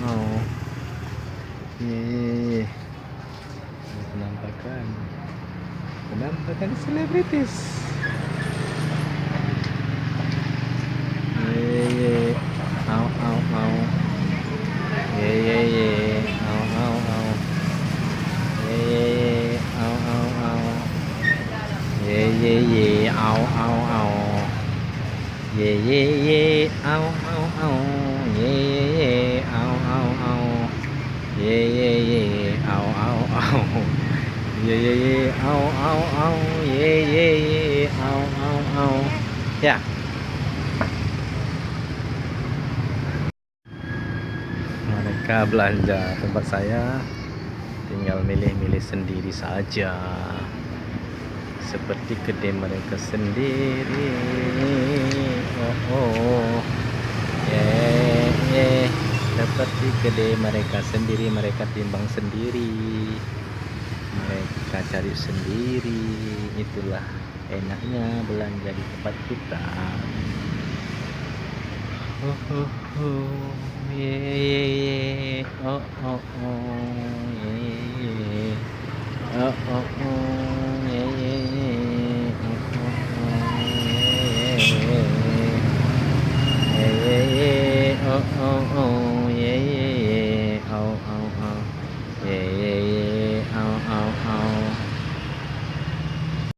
oh. Ye. Penampakan selebritis. Ye. Au au au. Ye. Au au au. Ye. Au au au. Ye. Au au au. Ye. Au au au. Ye. Au au au. Ye. Au au au. Ye. Au au au. Ye. Au au au. Ya. Mereka belanja tempat saya tinggal milih-milih sendiri saja, seperti kedai mereka sendiri. Oh seperti kedai mereka sendiri, mereka timbang sendiri, mereka cari sendiri. Itulah enaknya belanja di tempat kita. Ye. Oh. Ye. Oh.